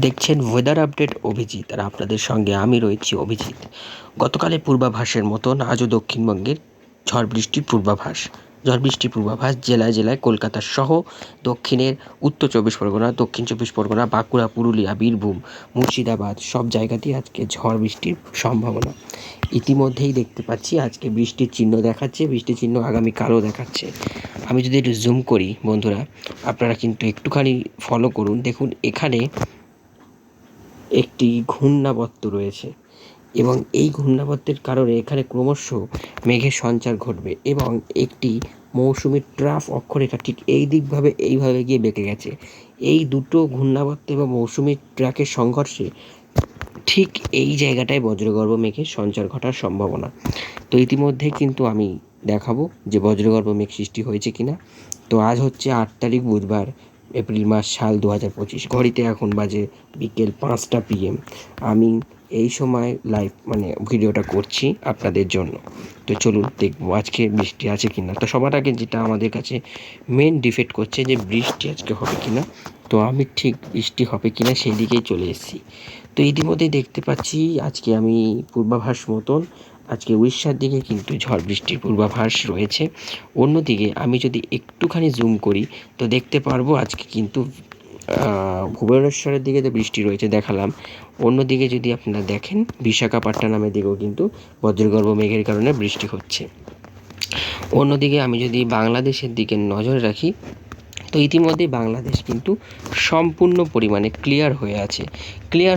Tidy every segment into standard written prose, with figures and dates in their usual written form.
দেখছেন weather update Abhijit, আর আপনাদের সঙ্গে আমি রয়েছি অভিজিৎ। গতকালের পূর্বাভাসের মতন আজও দক্ষিণবঙ্গের ঝড় বৃষ্টির পূর্বাভাস জেলায় জেলায় কলকাতা সহ দক্ষিণের উত্তর চব্বিশ পরগনা, দক্ষিণ চব্বিশ পরগনা, বাঁকুড়া, পুরুলিয়া, বীরভূম, মুর্শিদাবাদ সব জায়গাতেই আজকে ঝড় বৃষ্টির সম্ভাবনা। ইতিমধ্যেই দেখতে পাচ্ছি আজকে বৃষ্টির চিহ্ন দেখাচ্ছে, বৃষ্টির চিহ্ন আগামীকালও দেখাচ্ছে। আমি যদি একটু জুম করি বন্ধুরা, আপনারা কিন্তু একটুখানি ফলো করুন। দেখুন এখানে একটি ঘূর্ণাবর্ত রয়েছে এবং এই ঘূর্ণাবর্তের কারণে এখানে ক্রমশ মেঘের সঞ্চার ঘটবে এবং একটি মৌসুমি ট্রাফ অক্ষরেখা ঠিক এইভাবে গিয়ে বেঁকে গেছে। এই দুটো ঘূর্ণাবর্ত এবং মৌসুমি ট্র্যাকের সংঘর্ষে ঠিক এই জায়গাটায় বজ্রগর্ভ মেঘের সঞ্চার ঘটার সম্ভাবনা। তো ইতিমধ্যে কিন্তু আমি দেখাবো যে বজ্রগর্ভ মেঘ সৃষ্টি হয়েছে কিনা। তো আজ হচ্ছে 8 তারিখ বুধবার, এপ্রিল মাস, সাল 2025। ঘড়িতে এখন বাজে বিকেল 5টা PM। আমি এই সময় লাইভ ভিডিওটা করছি আপনাদের জন্য। তো চলুন দেখবো আজকে বৃষ্টি আছে কিনা। তো সবার আগে যেটা আমাদের কাছে মেন ডিফেক্ট করছে যে বৃষ্টি আজকে হবে কিনা, তো আমি ঠিক বৃষ্টি হবে কিনা সেই দিকেই চলে এসেছি। তো ইতিমধ্যেই দেখতে পাচ্ছি আজকে আমি পূর্বাভাস মতন আজকে উড়িষ্যার দিকে কিন্তু ঝড় বৃষ্টির পূর্বাভাস রয়েছে। অন্যদিকে আমি যদি একটুখানি জুম করি তো দেখতে পারবো আজকে কিন্তু ভুবনেশ্বরের দিকে তো বৃষ্টি রয়েছে দেখালাম। অন্যদিকে যদি আপনারা দেখেন বিশাখাপট্টনমের দিকেও কিন্তু বজ্রগর্ভ মেঘের কারণে বৃষ্টি হচ্ছে। অন্যদিকে আমি যদি বাংলাদেশের দিকে নজর রাখি তো ইতিমধ্যেই বাংলাদেশ কিন্তু সম্পূর্ণ পরিমাণে ক্লিয়ার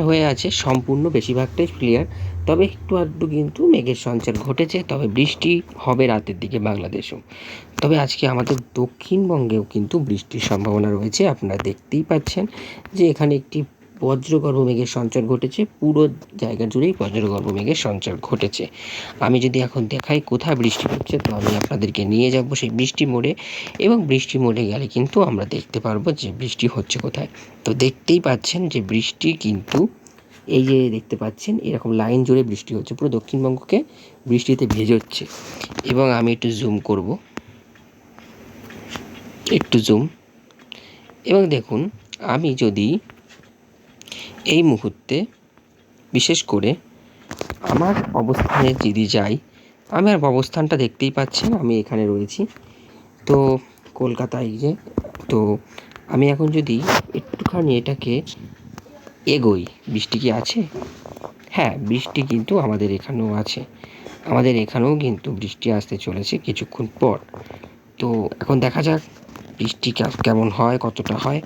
হয়ে আছে সম্পূর্ণ, বেশিরভাগটাই ক্লিয়ার। তবে একটু আধটু কিন্তু মেঘের সঞ্চার ঘটেছে, তবে বৃষ্টি হবে রাতের দিকে বাংলাদেশেও। তবে আজকে আমাদের দক্ষিণবঙ্গেও কিন্তু বৃষ্টির সম্ভাবনা রয়েছে। আপনারা দেখতেই পাচ্ছেন যে এখানে একটি বজ্রগর্ভ মেঘের সঞ্চার ঘটেছে, পুরো জায়গা জুড়েই বজ্রগর্ভ মেঘের সঞ্চার ঘটেছে। আমি যদি এখন দেখাই কোথায় বৃষ্টি হচ্ছে তো আমি আপনাদেরকে নিয়ে যাব সেই বৃষ্টি মোড়ে, এবং বৃষ্টি মোড়ে গেলে কিন্তু আমরা দেখতে পারবো যে বৃষ্টি হচ্ছে কোথায়। তো দেখতেই পাচ্ছেন যে বৃষ্টি কিন্তু এই যে দেখতে পাচ্ছেন এরকম লাইন জুড়ে বৃষ্টি হচ্ছে, পুরো দক্ষিণবঙ্গকে বৃষ্টিতে ভেজোচ্ছে। এবং আমি একটু জুম করব, এবং দেখুন আমি যদি এই মুহূর্তে বিশেষ করে আমার অবস্থানে যদি যাই, আমার অবস্থানটা দেখতেই পাচ্ছেন, আমি এখানে রয়েছি তো কলকাতায়। তো আমি এখন যদি একটুখানি এটাকে এগোই, বৃষ্টি কি আছে? হ্যাঁ, বৃষ্টি কিন্তু আমাদের এখানেও আছে, আমাদের এখানেও কিন্তু বৃষ্টি আসতে চলেছে কিছুক্ষণ পর। তো এখন দেখা যাক বৃষ্টি কেমন হয়, কতটা হয়।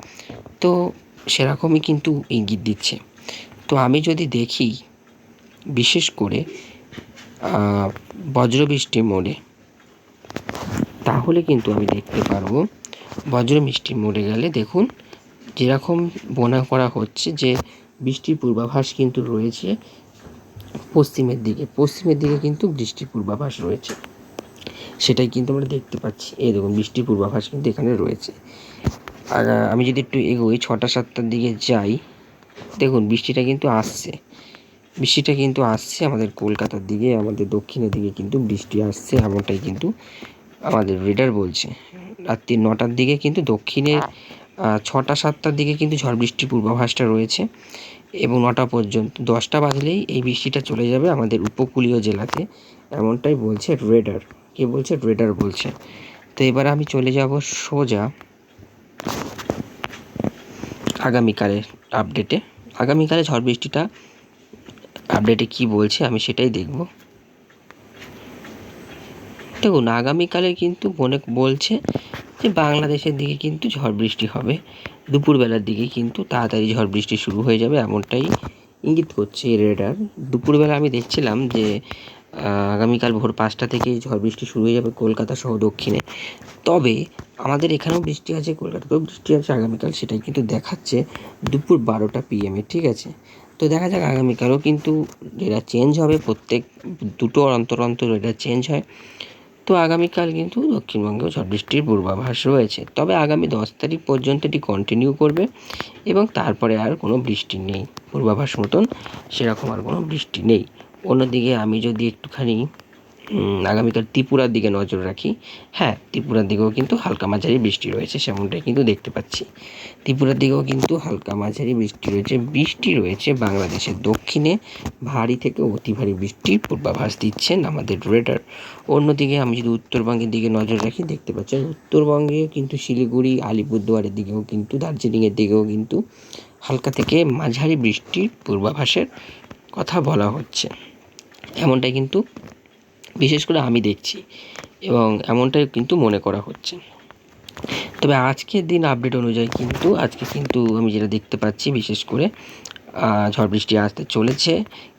তো সেরকমই কিন্তু ইঙ্গিত দিচ্ছে। তো আমি যদি দেখি বিশেষ করে বজ্রবৃষ্টি মোড়ে, তাহলে কিন্তু আমি দেখতে পারবো বজ্রবৃষ্টি মোড়ে গেলে দেখুন যেরকম মনে করা হচ্ছে যে বৃষ্টির পূর্বাভাস কিন্তু রয়েছে পশ্চিমের দিকে কিন্তু বৃষ্টির পূর্বাভাস রয়েছে, সেটাই কিন্তু আমরা দেখতে পাচ্ছি। এই দেখুন বৃষ্টির পূর্বাভাস কিন্তু এখানে রয়েছে। আর আমি যদি একটু এগোই 6টা-7টার দিকে যাই, দেখুন বৃষ্টিটা কিন্তু আসছে আমাদের কলকাতার দিকে, আমাদের দক্ষিণের দিকে কিন্তু বৃষ্টি আসছে, এমনটাই কিন্তু আমাদের রেডার বলছে। রাত্রি 9টার দিকে কিন্তু দক্ষিণের 6টা-7টার দিকে কিন্তু ঝড় বৃষ্টির পূর্বাভাসটা রয়েছে, এবং 9টা পর্যন্ত 10টা বাজলেই এই বৃষ্টিটা চলে যাবে আমাদের উপকূলীয় জেলাতে, এমনটাই বলছে রেডার। কে বলছে? রেডার বলছে। তো এবার আমি চলে যাব সোজা আগামীকালের আপডেটে। আগামীকালে ঝড় বৃষ্টিটা আপডেটে কি বলছে আমি সেটাই দেখব। দেখুন আগামীকালে কিন্তু বলছে যে বাংলাদেশের দিকে কিন্তু ঝড় বৃষ্টি হবে, দুপুরবেলার দিকে কিন্তু তাড়াতাড়ি ঝড় বৃষ্টি শুরু হয়ে যাবে, এমনটাই ইঙ্গিত করছে রেডার। দুপুরবেলা আমি দেখছিলাম যে আগামীকাল ভোর 5টা থেকেই ঝড় বৃষ্টি শুরু হয়ে যাবে কলকাতা সহ দক্ষিণে। তবে আমাদের এখানেও বৃষ্টি আছে, কলকাতাতেও বৃষ্টি আছে আগামীকাল, সেটাই কিন্তু দেখাচ্ছে দুপুর 12টা PM। ঠিক আছে, তো দেখা যাক আগামীকালও কিন্তু রেডার চেঞ্জ হবে, প্রত্যেক দুটো অন্তর রেডার চেঞ্জ হয়। তো আগামীকাল কিন্তু দক্ষিণবঙ্গেও ঝড় বৃষ্টির পূর্বাভাস রয়েছে, তবে আগামী 10 তারিখ পর্যন্ত এটি কন্টিনিউ করবে এবং তারপরে আর কোনো বৃষ্টি নেই, পূর্বাভাস মতন সেরকম আর কোনো বৃষ্টি নেই। অন্যদিকে আমি যদি একটুখানি আগামীকাল ত্রিপুরার দিকে নজর রাখি। হ্যাঁ, ত্রিপুরার দিকেও কিন্তু হালকা মাঝারি বৃষ্টি রয়েছে, সেমনটাই কিন্তু দেখতে পাচ্ছি। ত্রিপুরার দিকেও কিন্তু হালকা মাঝারি বৃষ্টি রয়েছে। বৃষ্টি রয়েছে বাংলাদেশের দক্ষিণে, ভারী থেকে অতি ভারী বৃষ্টির পূর্বাভাস দিচ্ছেন আমাদের রেডার। অন্যদিকে আমি যদি উত্তরবঙ্গের দিকে নজর রাখি, দেখতে পাচ্ছেন উত্তরবঙ্গে কিন্তু শিলিগুড়ি, আলিপুরদুয়ারের দিকেও কিন্তু, দার্জিলিংয়ের দিকেও কিন্তু হালকা থেকে মাঝারি বৃষ্টির পূর্বাভাসের কথা বলা হচ্ছে। এমনটাই কিন্তু বিশেষ করে আমি দেখছি এবং এমনটাই কিন্তু মনে করা হচ্ছে। তবে আজকের দিন আপডেট অনুযায়ী কিন্তু আজকে কিন্তু আমি যেটা দেখতে পাচ্ছি, বিশেষ করে ঝড় বৃষ্টি আসতে চলেছে।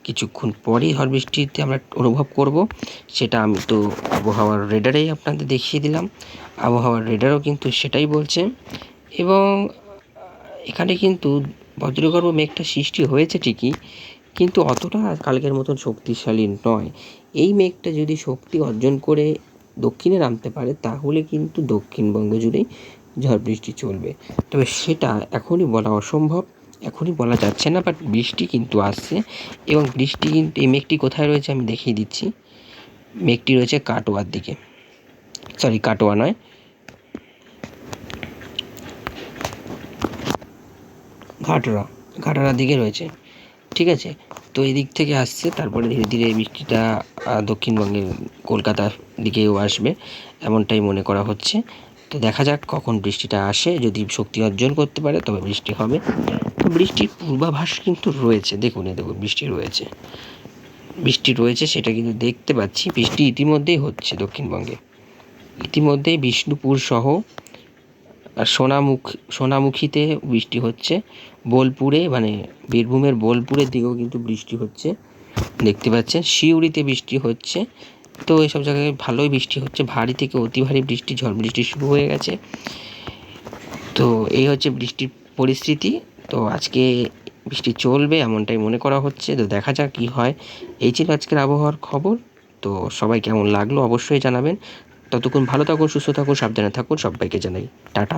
কিছুক্ষণ পরেই ঝড় বৃষ্টিতে আমরা অনুভব করব, সেটা আমি তো আবহাওয়ার রেডারেই আপনাদের দেখিয়ে দিলাম। আবহাওয়ার রেডারও কিন্তু সেটাই বলছে। এবং এখানে কিন্তু বজ্রগর্ভ মেঘটা সৃষ্টি হয়েছে ঠিকই, কিন্তু অতটা কালকের মতন শক্তিশালী নয়। এই মেঘটা যদি শক্তি অর্জন করে দক্ষিণে নামতে পারে, তাহলে কিন্তু দক্ষিণবঙ্গ জুড়েই ঝড় বৃষ্টি চলবে। তবে সেটা এখনই বলা অসম্ভব, এখনই বলা যাচ্ছে না, বাট বৃষ্টি কিন্তু আসছে। এবং বৃষ্টি কিন্তু, এই মেঘটি কোথায় রয়েছে আমি দেখিয়ে দিচ্ছি। মেঘটি রয়েছে কাটোয়ার দিকে, সরি কাটোয়া নয়, ঘাটরার দিকে রয়েছে, ঠিক আছে। তো এই দিক থেকে আসছে, তারপরে ধীরে ধীরে বৃষ্টিটা দক্ষিণবঙ্গের কলকাতার দিকেও আসবে, এমনটাই মনে করা হচ্ছে। তো দেখা যাক কখন বৃষ্টিটা আসে, যদি শক্তি অর্জন করতে পারে তবে বৃষ্টি হবে। তো বৃষ্টির পূর্বাভাস কিন্তু রয়েছে, দেখুন বৃষ্টি রয়েছে, সেটা কিন্তু দেখতে পাচ্ছি। বৃষ্টি ইতিমধ্যেই হচ্ছে দক্ষিণবঙ্গে, ইতিমধ্যেই বিষ্ণুপুর সহ সোনামুখীতে বৃষ্টি হচ্ছে, বোলপুরে মানে বীরভূমের বোলপুরের দিকেও কিন্তু বৃষ্টি হচ্ছে, দেখতে পাচ্ছেন। সিউড়িতে বৃষ্টি হচ্ছে। তো এসব জায়গায় ভালোই বৃষ্টি হচ্ছে, ভারী থেকে অতি ভারী বৃষ্টি, ঝড় বৃষ্টি শুরু হয়ে গেছে। তো এই হচ্ছে বৃষ্টির পরিস্থিতি। তো আজকে বৃষ্টি চলবে এমনটাই মনে করা হচ্ছে। তো দেখা যাক কী হয়। এই ছিল আজকের আবহাওয়ার খবর। তো সবাই কেমন লাগলো অবশ্যই জানাবেন। ততক্ষণ ভালো থাকুন, সুস্থ থাকুন, সাবধানে থাকুন, সবাইকে জানাই টাটা।